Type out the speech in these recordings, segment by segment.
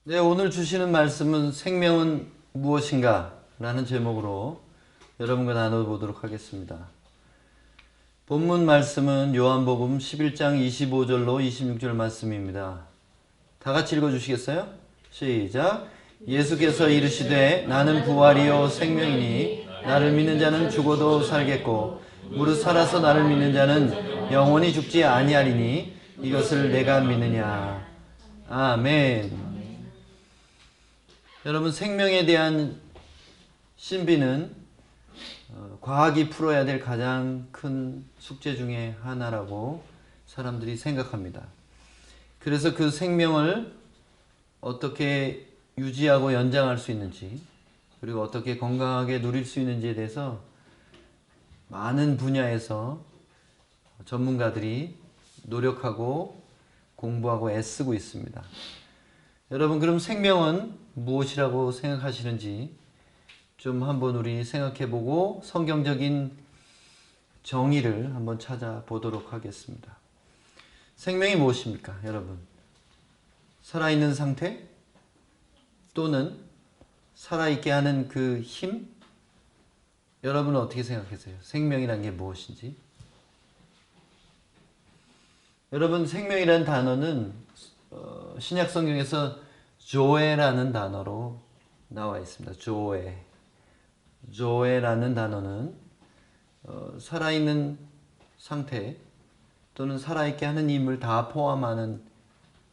네, 오늘 주시는 말씀은 생명은 무엇인가? 라는 제목으로 여러분과 나눠보도록 하겠습니다. 본문 말씀은 요한복음 11장 25절로 26절 말씀입니다. 다 같이 읽어주시겠어요? 시작. 예수께서 이르시되 나는 부활이요 생명이니 나를 믿는 자는 죽어도 살겠고 무릇 살아서 나를 믿는 자는 영원히 죽지 아니하리니 이것을 내가 믿느냐. 아멘. 여러분, 생명에 대한 신비는 과학이 풀어야 될 가장 큰 숙제 중에 하나라고 사람들이 생각합니다. 그래서 그 생명을 어떻게 유지하고 연장할 수 있는지, 그리고 어떻게 건강하게 누릴 수 있는지에 대해서 많은 분야에서 전문가들이 노력하고 공부하고 애쓰고 있습니다. 여러분, 그럼 생명은 무엇이라고 생각하시는지 좀 한번 우리 생각해보고 성경적인 정의를 한번 찾아보도록 하겠습니다. 생명이 무엇입니까, 여러분? 살아있는 상태? 또는 살아있게 하는 그 힘? 여러분은 어떻게 생각하세요? 생명이란 게 무엇인지? 여러분, 생명이라는 단어는 신약 성경에서 조에라는 단어로 나와 있습니다. 조에라는 단어는 살아있는 상태 또는 살아있게 하는 힘을 다 포함하는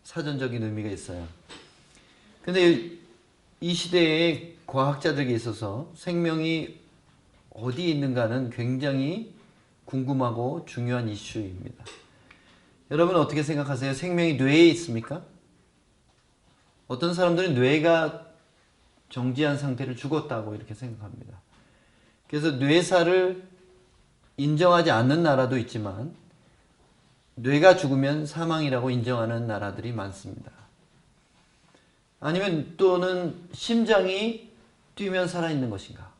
사전적인 의미가 있어요. 근데 이 시대의 과학자들에게 있어서 생명이 어디 있는가는 굉장히 궁금하고 중요한 이슈입니다. 여러분 어떻게 생각하세요? 생명이 뇌에 있습니까? 어떤 사람들은 뇌가 정지한 상태를 죽었다고 이렇게 생각합니다. 그래서 뇌사를 인정하지 않는 나라도 있지만 뇌가 죽으면 사망이라고 인정하는 나라들이 많습니다. 아니면 또는 심장이 뛰면 살아있는 것인가?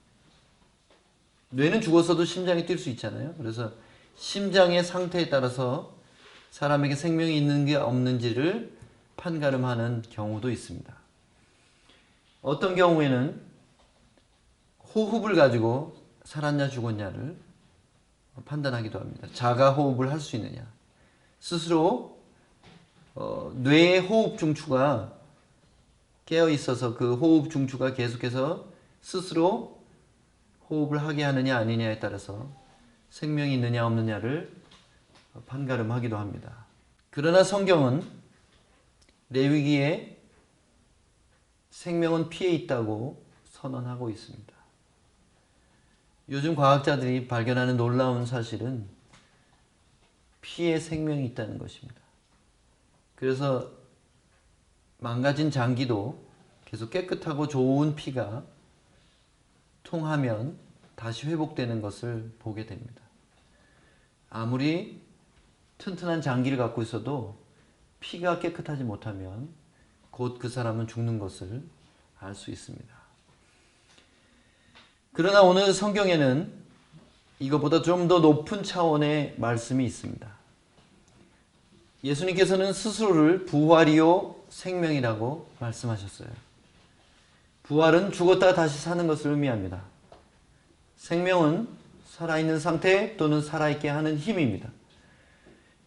뇌는 죽었어도 심장이 뛸 수 있잖아요. 그래서 심장의 상태에 따라서 사람에게 생명이 있는 게 없는지를 판가름하는 경우도 있습니다. 어떤 경우에는 호흡을 가지고 살았냐 죽었냐를 판단하기도 합니다. 자가 호흡을 할 수 있느냐. 스스로 뇌의 호흡 중추가 깨어 있어서 그 호흡 중추가 계속해서 스스로 호흡을 하게 하느냐 아니냐에 따라서 생명이 있느냐 없느냐를 판가름하기도 합니다. 그러나 성경은 레위기에 생명은 피에 있다고 선언하고 있습니다. 요즘 과학자들이 발견하는 놀라운 사실은 피에 생명이 있다는 것입니다. 그래서 망가진 장기도 계속 깨끗하고 좋은 피가 통하면 다시 회복되는 것을 보게 됩니다. 아무리 튼튼한 장기를 갖고 있어도 피가 깨끗하지 못하면 곧 그 사람은 죽는 것을 알 수 있습니다. 그러나 오늘 성경에는 이것보다 좀 더 높은 차원의 말씀이 있습니다. 예수님께서는 스스로를 부활이요 생명이라고 말씀하셨어요. 부활은 죽었다가 다시 사는 것을 의미합니다. 생명은 살아있는 상태 또는 살아있게 하는 힘입니다.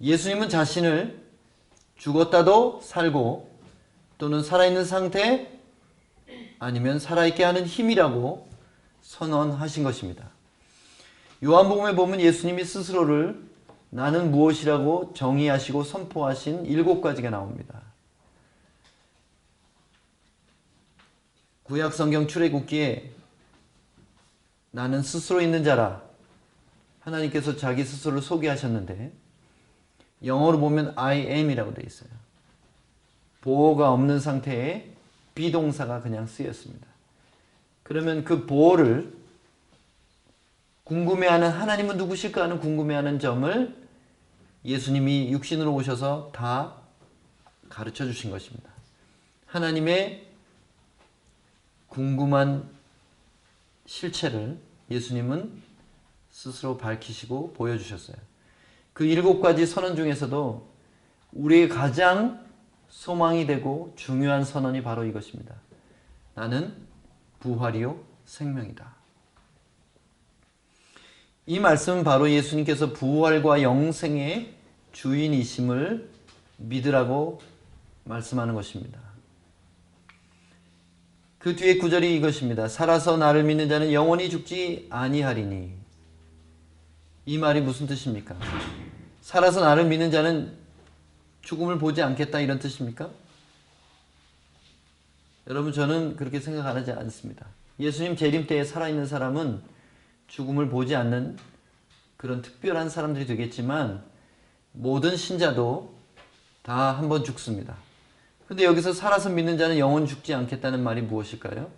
예수님은 자신을 죽었다도 살고 또는 살아있는 상태 아니면 살아있게 하는 힘이라고 선언하신 것입니다. 요한복음에 보면 예수님이 스스로를 나는 무엇이라고 정의하시고 선포하신 7가지가 나옵니다. 구약성경 출애굽기에 나는 스스로 있는 자라 하나님께서 자기 스스로를 소개하셨는데 영어로 보면 I am이라고 되어 있어요. 보호가 없는 상태에 비동사가 그냥 쓰였습니다. 그러면 그 보호를 궁금해하는 하나님은 누구실까 하는 궁금해하는 점을 예수님이 육신으로 오셔서 다 가르쳐 주신 것입니다. 하나님의 궁금한 실체를 예수님은 스스로 밝히시고 보여주셨어요. 그 7가지 선언 중에서도 우리의 가장 소망이 되고 중요한 선언이 바로 이것입니다. 나는 부활이요 생명이다. 이 말씀은 바로 예수님께서 부활과 영생의 주인이심을 믿으라고 말씀하는 것입니다. 그 뒤에 구절이 이것입니다. 살아서 나를 믿는 자는 영원히 죽지 아니하리니. 이 말이 무슨 뜻입니까? 살아서 나를 믿는 자는 죽음을 보지 않겠다 이런 뜻입니까? 여러분, 저는 그렇게 생각하지 않습니다. 예수님 재림 때에 살아있는 사람은 죽음을 보지 않는 그런 특별한 사람들이 되겠지만 모든 신자도 다 한 번 죽습니다. 근데 여기서 살아서 믿는 자는 영원히 죽지 않겠다는 말이 무엇일까요?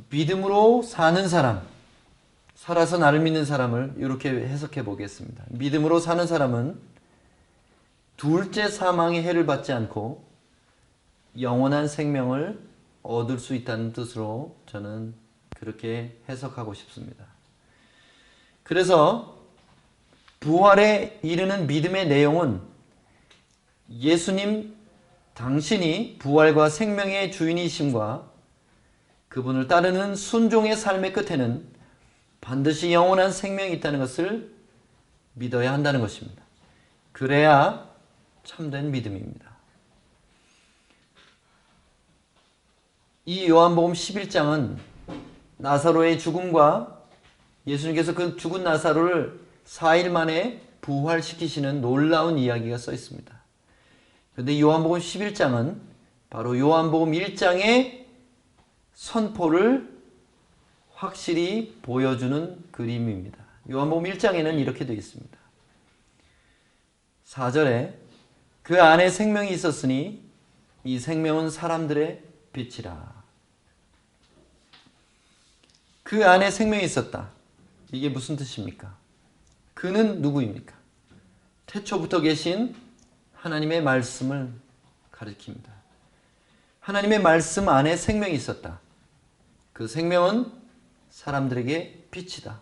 믿음으로 사는 사람, 살아서 나를 믿는 사람을 이렇게 해석해 보겠습니다. 믿음으로 사는 사람은 둘째 사망의 해를 받지 않고 영원한 생명을 얻을 수 있다는 뜻으로 저는 그렇게 해석하고 싶습니다. 그래서 부활에 이르는 믿음의 내용은 예수님 당신이 부활과 생명의 주인이심과 그분을 따르는 순종의 삶의 끝에는 반드시 영원한 생명이 있다는 것을 믿어야 한다는 것입니다. 그래야 참된 믿음입니다. 이 요한복음 11장은 나사로의 죽음과 예수님께서 그 죽은 나사로를 4일 만에 부활시키시는 놀라운 이야기가 써 있습니다. 그런데 요한복음 11장은 바로 요한복음 1장의 선포를 확실히 보여주는 그림입니다. 요한복음 1장에는 이렇게 되어 있습니다. 4절에 그 안에 생명이 있었으니 이 생명은 사람들의 빛이라. 그 안에 생명이 있었다. 이게 무슨 뜻입니까? 그는 누구입니까? 태초부터 계신 하나님의 말씀을 가리킵니다. 하나님의 말씀 안에 생명이 있었다. 그 생명은 사람들에게 빛이다.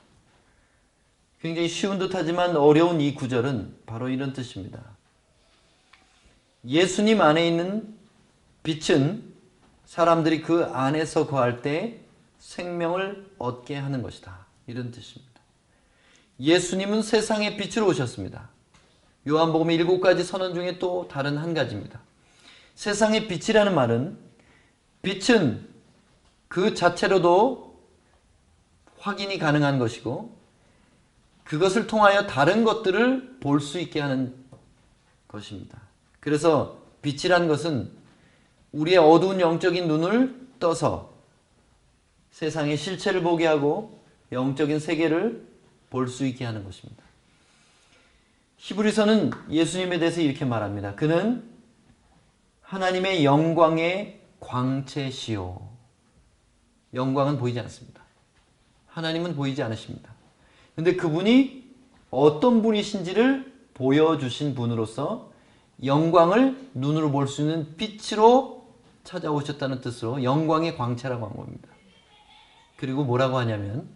굉장히 쉬운 듯하지만 어려운 이 구절은 바로 이런 뜻입니다. 예수님 안에 있는 빛은 사람들이 그 안에서 거할 때 생명을 얻게 하는 것이다. 이런 뜻입니다. 예수님은 세상의 빛으로 오셨습니다. 요한복음 7가지 선언 중에 또 다른 한 가지입니다. 세상의 빛이라는 말은 빛은 그 자체로도 확인이 가능한 것이고 그것을 통하여 다른 것들을 볼 수 있게 하는 것입니다. 그래서 빛이라는 것은 우리의 어두운 영적인 눈을 떠서 세상의 실체를 보게 하고 영적인 세계를 볼 수 있게 하는 것입니다. 히브리서는 예수님에 대해서 이렇게 말합니다. 그는 하나님의 영광의 광채시요. 영광은 보이지 않습니다. 하나님은 보이지 않으십니다. 그런데 그분이 어떤 분이신지를 보여주신 분으로서 영광을 눈으로 볼 수 있는 빛으로 찾아오셨다는 뜻으로 영광의 광채라고 한 겁니다. 그리고 뭐라고 하냐면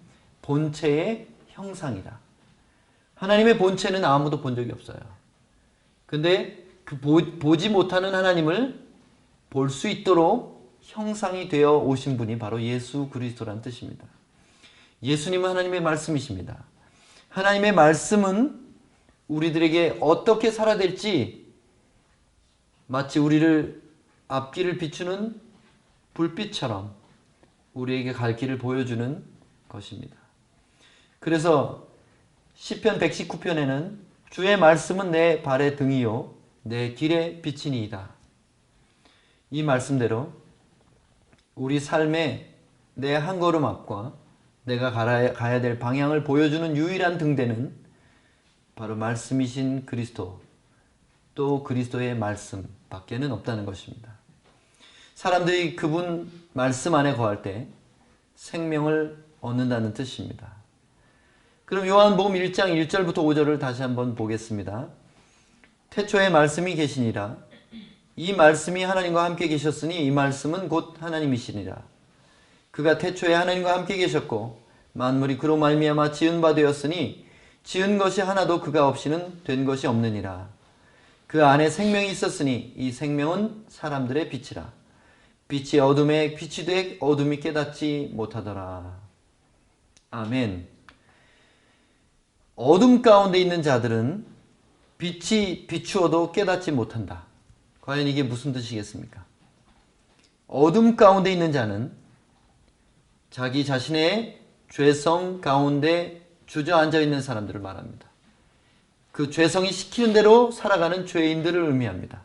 본체의 형상이다. 하나님의 본체는 아무도 본 적이 없어요. 근데 그 보지 못하는 하나님을 볼 수 있도록 형상이 되어 오신 분이 바로 예수 그리스도라는 뜻입니다. 예수님은 하나님의 말씀이십니다. 하나님의 말씀은 우리들에게 어떻게 살아야 될지 마치 우리를 앞길을 비추는 불빛처럼 우리에게 갈 길을 보여주는 것입니다. 그래서 시편 119편에는 주의 말씀은 내 발의 등이요 내 길의 빛이니이다. 이 말씀대로 우리 삶의 내 한 걸음 앞과 내가 가야 될 방향을 보여주는 유일한 등대는 바로 말씀이신 그리스도, 또 그리스도의 말씀 밖에는 없다는 것입니다. 사람들이 그분 말씀 안에 거할 때 생명을 얻는다는 뜻입니다. 그럼 요한복음 1장 1절부터 5절을 다시 한번 보겠습니다. 태초에 말씀이 계시니라. 이 말씀이 하나님과 함께 계셨으니 이 말씀은 곧 하나님이시니라. 그가 태초에 하나님과 함께 계셨고 만물이 그로 말미암아 지은 바 되었으니 지은 것이 하나도 그가 없이는 된 것이 없느니라. 그 안에 생명이 있었으니 이 생명은 사람들의 빛이라. 빛이 어둠에 비추되 어둠이 깨닫지 못하더라. 아멘. 어둠 가운데 있는 자들은 빛이 비추어도 깨닫지 못한다. 과연 이게 무슨 뜻이겠습니까? 어둠 가운데 있는 자는 자기 자신의 죄성 가운데 주저앉아 있는 사람들을 말합니다. 그 죄성이 시키는 대로 살아가는 죄인들을 의미합니다.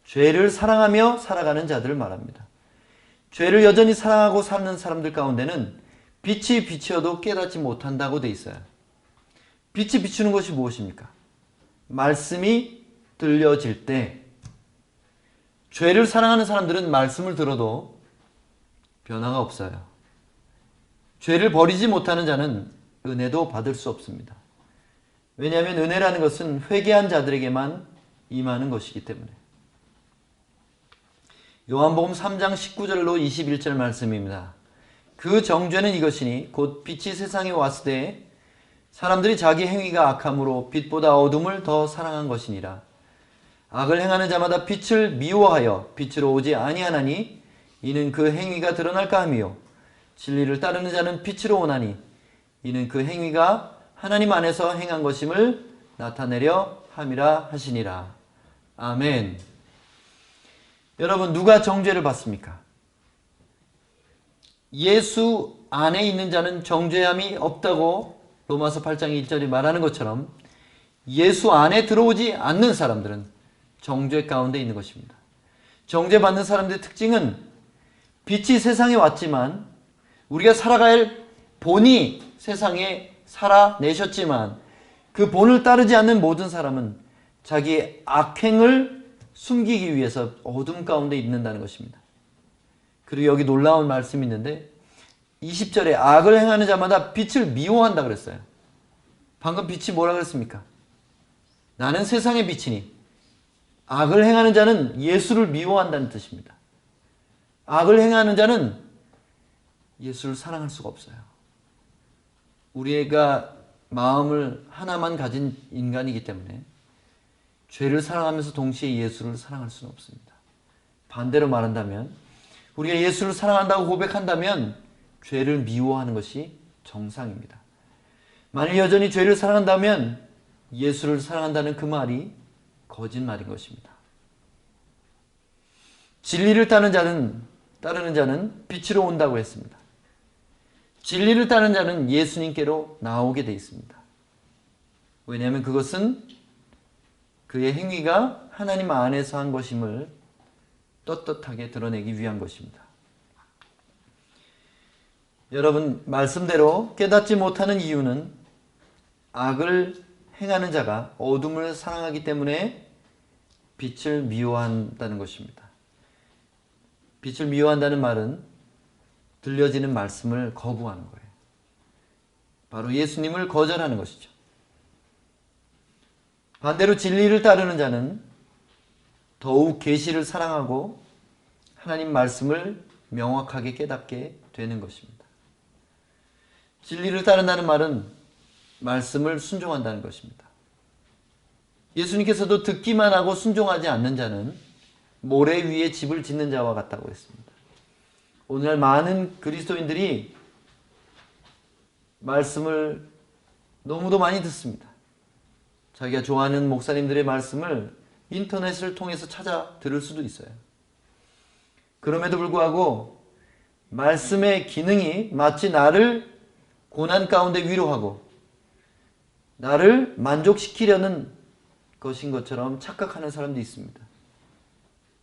죄를 사랑하며 살아가는 자들을 말합니다. 죄를 여전히 사랑하고 사는 사람들 가운데는 빛이 비추어도 깨닫지 못한다고 돼 있어요. 빛이 비추는 것이 무엇입니까? 말씀이 들려질 때, 죄를 사랑하는 사람들은 말씀을 들어도 변화가 없어요. 죄를 버리지 못하는 자는 은혜도 받을 수 없습니다. 왜냐하면 은혜라는 것은 회개한 자들에게만 임하는 것이기 때문에. 요한복음 3장 19절로 21절 말씀입니다. 그 정죄는 이것이니 곧 빛이 세상에 왔을 때 사람들이 자기 행위가 악함으로 빛보다 어둠을 더 사랑한 것이니라. 악을 행하는 자마다 빛을 미워하여 빛으로 오지 아니하나니 이는 그 행위가 드러날까 함이요 진리를 따르는 자는 빛으로 오나니 이는 그 행위가 하나님 안에서 행한 것임을 나타내려 함이라 하시니라. 아멘. 여러분, 누가 정죄를 받습니까? 예수 안에 있는 자는 정죄함이 없다고 로마서 8장 1절이 말하는 것처럼 예수 안에 들어오지 않는 사람들은 정죄 가운데 있는 것입니다. 정죄받는 사람들의 특징은 빛이 세상에 왔지만 우리가 살아갈 본이 세상에 살아내셨지만 그 본을 따르지 않는 모든 사람은 자기의 악행을 숨기기 위해서 어둠 가운데 있는다는 것입니다. 그리고 여기 놀라운 말씀이 있는데 20절에 악을 행하는 자마다 빛을 미워한다 그랬어요. 방금 빛이 뭐라 그랬습니까? 나는 세상의 빛이니. 악을 행하는 자는 예수를 미워한다는 뜻입니다. 악을 행하는 자는 예수를 사랑할 수가 없어요. 우리가 마음을 하나만 가진 인간이기 때문에 죄를 사랑하면서 동시에 예수를 사랑할 수는 없습니다. 반대로 말한다면 우리가 예수를 사랑한다고 고백한다면 죄를 미워하는 것이 정상입니다. 만일 여전히 죄를 사랑한다면 예수를 사랑한다는 그 말이 거짓말인 것입니다. 진리를 따르는 자는 빛으로 온다고 했습니다. 진리를 따르는 자는 예수님께로 나오게 되어 있습니다. 왜냐하면 그것은 그의 행위가 하나님 안에서 한 것임을 떳떳하게 드러내기 위한 것입니다. 여러분, 말씀대로 깨닫지 못하는 이유는 악을 행하는 자가 어둠을 사랑하기 때문에 빛을 미워한다는 것입니다. 빛을 미워한다는 말은 들려지는 말씀을 거부하는 거예요. 바로 예수님을 거절하는 것이죠. 반대로 진리를 따르는 자는 더욱 계시를 사랑하고 하나님 말씀을 명확하게 깨닫게 되는 것입니다. 진리를 따른다는 말은 말씀을 순종한다는 것입니다. 예수님께서도 듣기만 하고 순종하지 않는 자는 모래 위에 집을 짓는 자와 같다고 했습니다. 오늘날 많은 그리스도인들이 말씀을 너무도 많이 듣습니다. 자기가 좋아하는 목사님들의 말씀을 인터넷을 통해서 찾아 들을 수도 있어요. 그럼에도 불구하고 말씀의 기능이 마치 나를 고난 가운데 위로하고 나를 만족시키려는 것인 것처럼 착각하는 사람도 있습니다.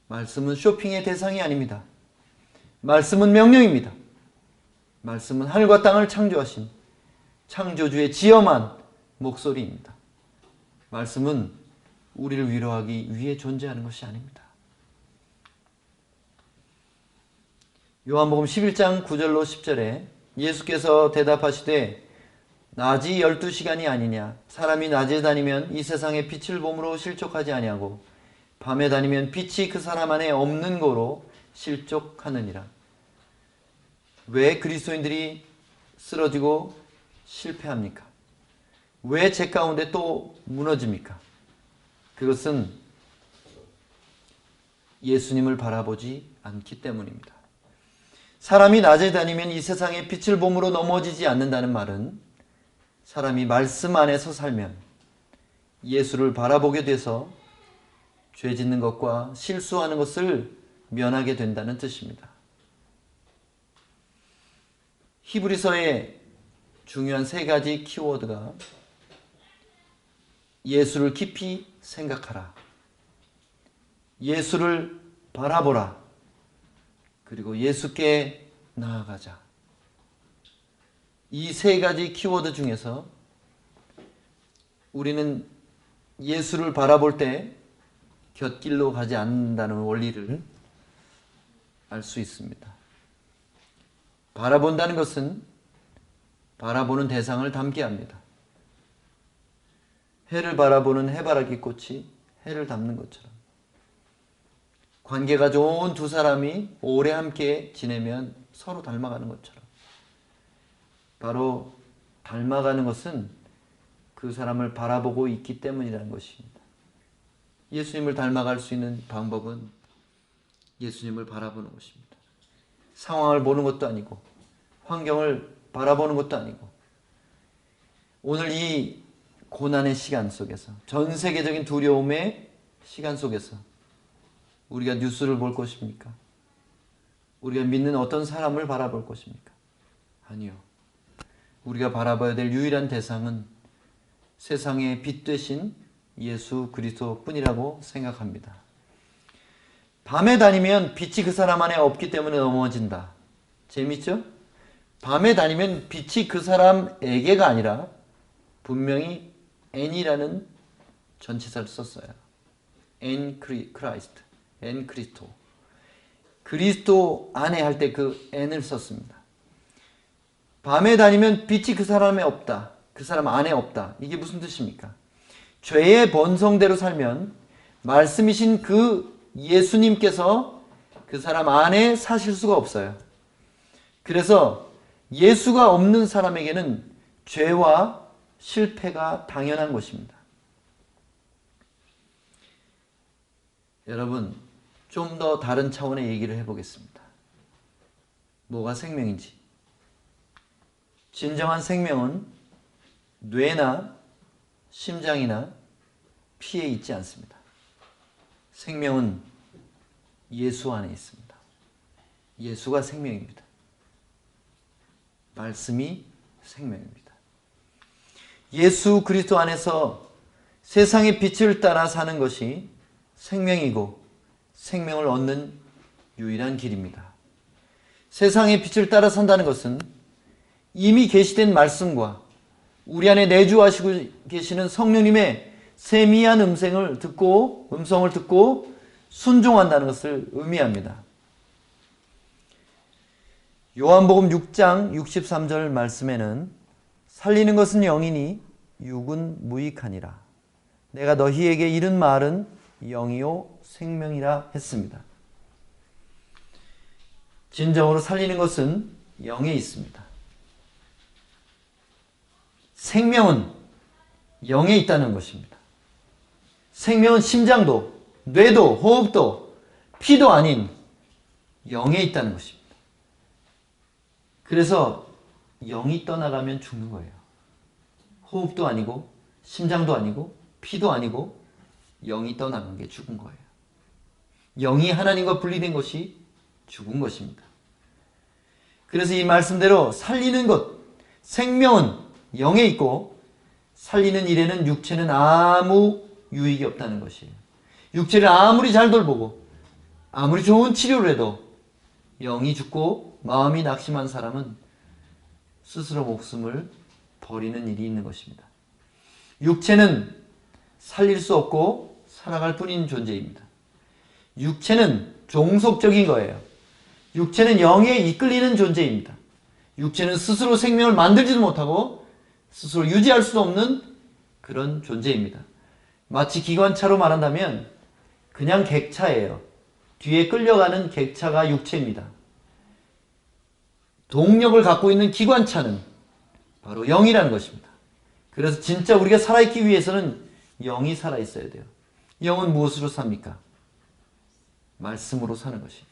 말씀은 쇼핑의 대상이 아닙니다. 말씀은 명령입니다. 말씀은 하늘과 땅을 창조하신 창조주의 지엄한 목소리입니다. 말씀은 우리를 위로하기 위해 존재하는 것이 아닙니다. 요한복음 11장 9절로 10절에 예수께서 대답하시되 낮이 12시간이 아니냐. 사람이 낮에 다니면 이 세상에 빛을 봄으로 실족하지 아니하고 밤에 다니면 빛이 그 사람 안에 없는 거로 실족하느니라. 왜 그리스도인들이 쓰러지고 실패합니까? 왜 죄 가운데 또 무너집니까? 그것은 예수님을 바라보지 않기 때문입니다. 사람이 낮에 다니면 이 세상의 빛을 봄으로 넘어지지 않는다는 말은 사람이 말씀 안에서 살면 예수를 바라보게 돼서 죄 짓는 것과 실수하는 것을 면하게 된다는 뜻입니다. 히브리서의 중요한 세 가지 키워드가 예수를 깊이 생각하라, 예수를 바라보라, 그리고 예수께 나아가자. 이 세 가지 키워드 중에서 우리는 예수를 바라볼 때 곁길로 가지 않는다는 원리를 알 수 있습니다. 바라본다는 것은 바라보는 대상을 담게 합니다. 해를 바라보는 해바라기 꽃이 해를 담는 것처럼 관계가 좋은 두 사람이 오래 함께 지내면 서로 닮아가는 것처럼 바로 닮아가는 것은 그 사람을 바라보고 있기 때문이라는 것입니다. 예수님을 닮아갈 수 있는 방법은 예수님을 바라보는 것입니다. 상황을 보는 것도 아니고 환경을 바라보는 것도 아니고 오늘 이 고난의 시간 속에서 전 세계적인 두려움의 시간 속에서 우리가 뉴스를 볼 것입니까? 우리가 믿는 어떤 사람을 바라볼 것입니까? 아니요. 우리가 바라봐야 될 유일한 대상은 세상의 빛 되신 예수 그리스도뿐이라고 생각합니다. 밤에 다니면 빛이 그 사람 안에 없기 때문에 넘어진다. 재밌죠? 밤에 다니면 빛이 그 사람에게가 아니라 분명히 N이라는 전치사를 썼어요. N 크라이스트, N 그리스도. 그리스도 안에 할 때 그 N을 썼습니다. 밤에 다니면 빛이 그 사람에 없다. 그 사람 안에 없다. 이게 무슨 뜻입니까? 죄의 본성대로 살면 말씀이신 그 예수님께서 그 사람 안에 사실 수가 없어요. 그래서 예수가 없는 사람에게는 죄와 실패가 당연한 것입니다. 여러분, 좀 더 다른 차원의 얘기를 해보겠습니다. 뭐가 생명인지. 진정한 생명은 뇌나 심장이나 피에 있지 않습니다. 생명은 예수 안에 있습니다. 예수가 생명입니다. 말씀이 생명입니다. 예수 그리스도 안에서 세상의 빛을 따라 사는 것이 생명이고 생명을 얻는 유일한 길입니다. 세상의 빛을 따라 산다는 것은 이미 계시된 말씀과 우리 안에 내주하시고 계시는 성령님의 세미한 음성을 듣고 순종한다는 것을 의미합니다. 요한복음 6장 63절 말씀에는 살리는 것은 영이니 육은 무익하니라. 내가 너희에게 이른 말은 영이요 생명이라 했습니다. 진정으로 살리는 것은 영에 있습니다. 생명은 영에 있다는 것입니다. 생명은 심장도, 뇌도, 호흡도, 피도 아닌 영에 있다는 것입니다. 그래서 영이 떠나가면 죽는 거예요. 호흡도 아니고, 심장도 아니고, 피도 아니고, 영이 떠나간 게 죽은 거예요. 영이 하나님과 분리된 것이 죽은 것입니다. 그래서 이 말씀대로 살리는 것, 생명은 영에 있고 살리는 일에는 육체는 아무 유익이 없다는 것이에요. 육체를 아무리 잘 돌보고 아무리 좋은 치료를 해도 영이 죽고 마음이 낙심한 사람은 스스로 목숨을 버리는 일이 있는 것입니다. 육체는 살릴 수 없고 살아갈 뿐인 존재입니다. 육체는 종속적인 거예요. 육체는 영에 이끌리는 존재입니다. 육체는 스스로 생명을 만들지도 못하고 스스로 유지할 수 없는 그런 존재입니다. 마치 기관차로 말한다면 그냥 객차예요. 뒤에 끌려가는 객차가 육체입니다. 동력을 갖고 있는 기관차는 바로 영이라는 것입니다. 그래서 진짜 우리가 살아있기 위해서는 영이 살아있어야 돼요. 영은 무엇으로 삽니까? 말씀으로 사는 것이에요.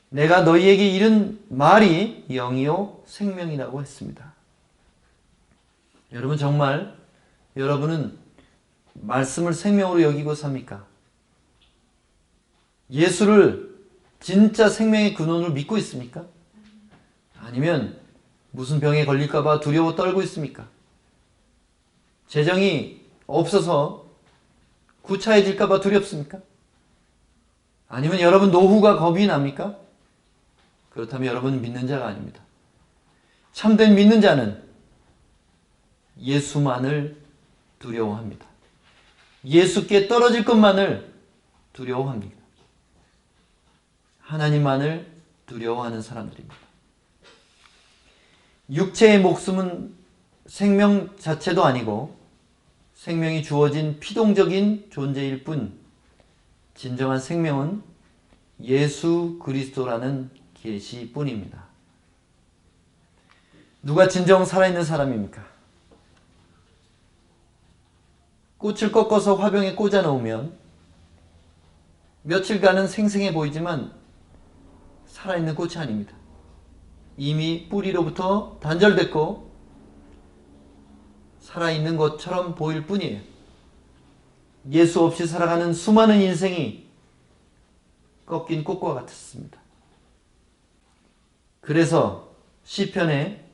내가 너희에게 이른 말이 영이요 생명이라고 했습니다. 여러분, 정말 여러분은 말씀을 생명으로 여기고 삽니까? 예수를 진짜 생명의 근원으로 믿고 있습니까? 아니면 무슨 병에 걸릴까 봐 두려워 떨고 있습니까? 재정이 없어서 구차해질까 봐 두렵습니까? 아니면 여러분 노후가 겁이 납니까? 그렇다면 여러분은 믿는 자가 아닙니다. 참된 믿는 자는 예수만을 두려워합니다. 예수께 떨어질 것만을 두려워합니다. 하나님만을 두려워하는 사람들입니다. 육체의 목숨은 생명 자체도 아니고 생명이 주어진 피동적인 존재일 뿐, 진정한 생명은 예수 그리스도라는 계시뿐입니다. 누가 진정 살아있는 사람입니까? 꽃을 꺾어서 화병에 꽂아 놓으면 며칠간은 생생해 보이지만 살아있는 꽃이 아닙니다. 이미 뿌리로부터 단절됐고 살아있는 것처럼 보일 뿐이에요. 예수 없이 살아가는 수많은 인생이 꺾인 꽃과 같았습니다. 그래서 시편에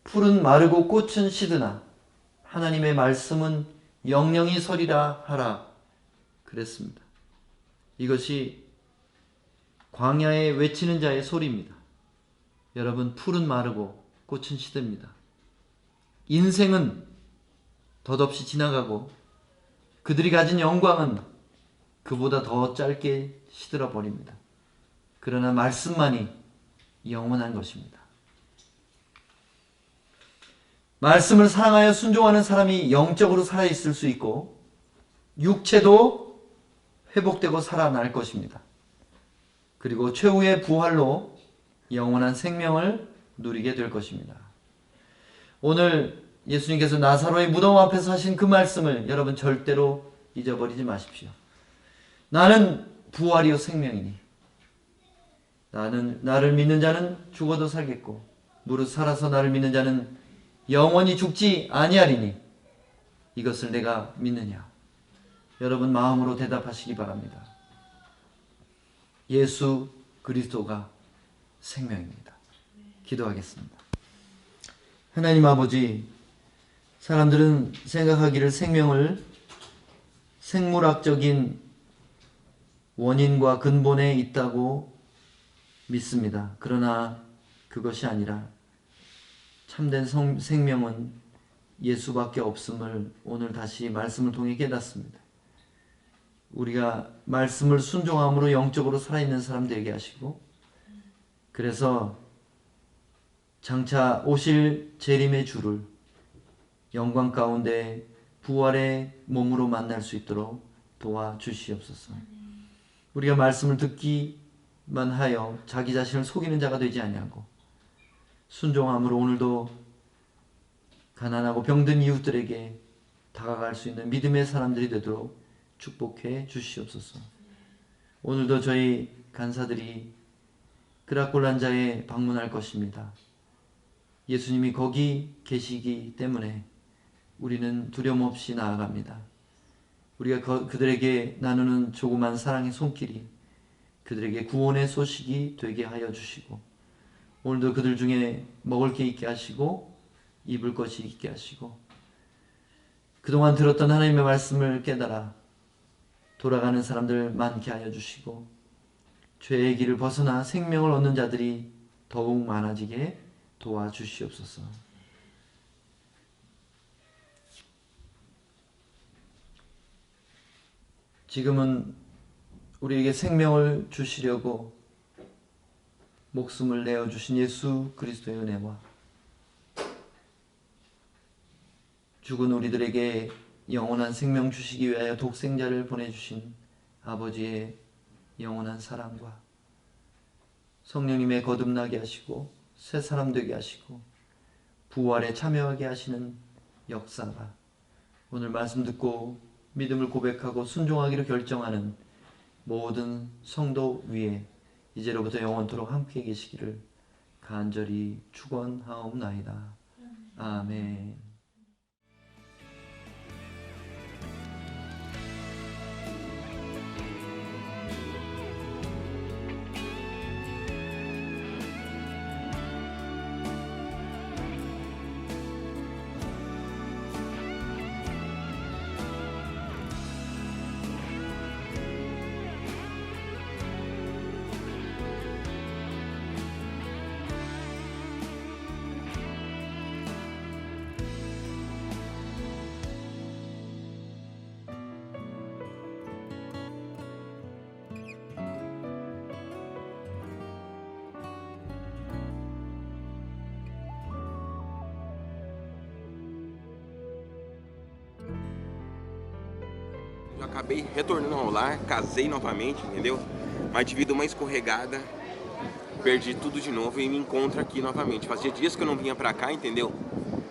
풀은 마르고 꽃은 시드나 하나님의 말씀은 영영이 서리라 하라 그랬습니다. 이것이 광야에 외치는 자의 소리입니다. 여러분, 풀은 마르고 꽃은 시듭니다. 인생은 덧없이 지나가고 그들이 가진 영광은 그보다 더 짧게 시들어 버립니다. 그러나 말씀만이 영원한 것입니다. 말씀을 사랑하여 순종하는 사람이 영적으로 살아있을 수 있고 육체도 회복되고 살아날 것입니다. 그리고 최후의 부활로 영원한 생명을 누리게 될 것입니다. 오늘 예수님께서 나사로의 무덤 앞에서 하신 그 말씀을 여러분 절대로 잊어버리지 마십시오. 나는 부활이요 생명이니 나를 믿는 자는 죽어도 살겠고 무릇 살아서 나를 믿는 자는 영원히 죽지 아니하리니 이것을 내가 믿느냐? 여러분 마음으로 대답하시기 바랍니다. 예수 그리스도가 생명입니다. 기도하겠습니다. 하나님 아버지, 사람들은 생각하기를 생명을 생물학적인 원인과 근본에 있다고 믿습니다. 그러나 그것이 아니라 참된 생명은 예수밖에 없음을 오늘 다시 말씀을 통해 깨닫습니다. 우리가 말씀을 순종함으로 영적으로 살아있는 사람 되게 하시고, 그래서 장차 오실 재림의 주를 영광 가운데 부활의 몸으로 만날 수 있도록 도와주시옵소서. 우리가 말씀을 듣기만 하여 자기 자신을 속이는 자가 되지 아니하고 순종함으로 오늘도 가난하고 병든 이웃들에게 다가갈 수 있는 믿음의 사람들이 되도록 축복해 주시옵소서. 오늘도 저희 간사들이 그라콜란자에 방문할 것입니다. 예수님이 거기 계시기 때문에 우리는 두려움 없이 나아갑니다. 우리가 그들에게 나누는 조그만 사랑의 손길이 그들에게 구원의 소식이 되게 하여 주시고, 오늘도 그들 중에 먹을 게 있게 하시고 입을 것이 있게 하시고, 그동안 들었던 하나님의 말씀을 깨달아 돌아가는 사람들 많게 하여 주시고, 죄의 길을 벗어나 생명을 얻는 자들이 더욱 많아지게 도와주시옵소서. 지금은 우리에게 생명을 주시려고 목숨을 내어주신 예수 그리스도의 은혜와 죽은 우리들에게 영원한 생명 주시기 위하여 독생자를 보내주신 아버지의 영원한 사랑과 성령님의 거듭나게 하시고 새 사람 되게 하시고 부활에 참여하게 하시는 역사가 오늘 말씀 듣고 믿음을 고백하고 순종하기로 결정하는 모든 성도 위에 이제로부터 영원토록 함께 계시기를 간절히 축원하옵나이다. 아멘. Eu acabei retornando ao lar, casei novamente, entendeu? Mas devido a uma escorregada, perdi tudo de novo e me encontro aqui novamente. Fazia dias que eu não vinha pra cá, entendeu?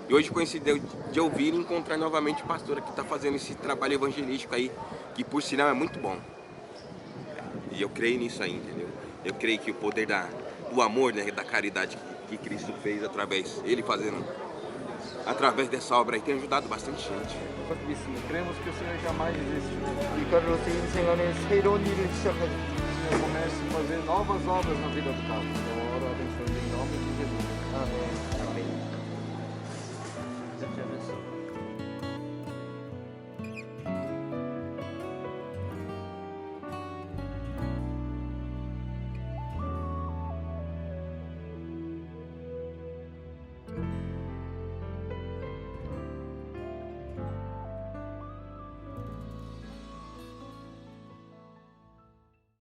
E hoje coincidiu de eu vir e encontrar novamente o pastor que tá fazendo esse trabalho evangelístico aí, que por sinal é muito bom. E eu creio nisso aí, entendeu? Eu creio que o poder do amor, né, da caridade que Cristo fez através, ele fazendo, através dessa obra aí, tem ajudado bastante gente. Cremos que o Senhor jamais desistiu. 밀가루로서 인생 안에 새로운 일을 시작하지. O Senhor comece a fazer novas obras na vida do Carlos. Eu oro abençoando em nome de Jesus. 아멘. 아멘.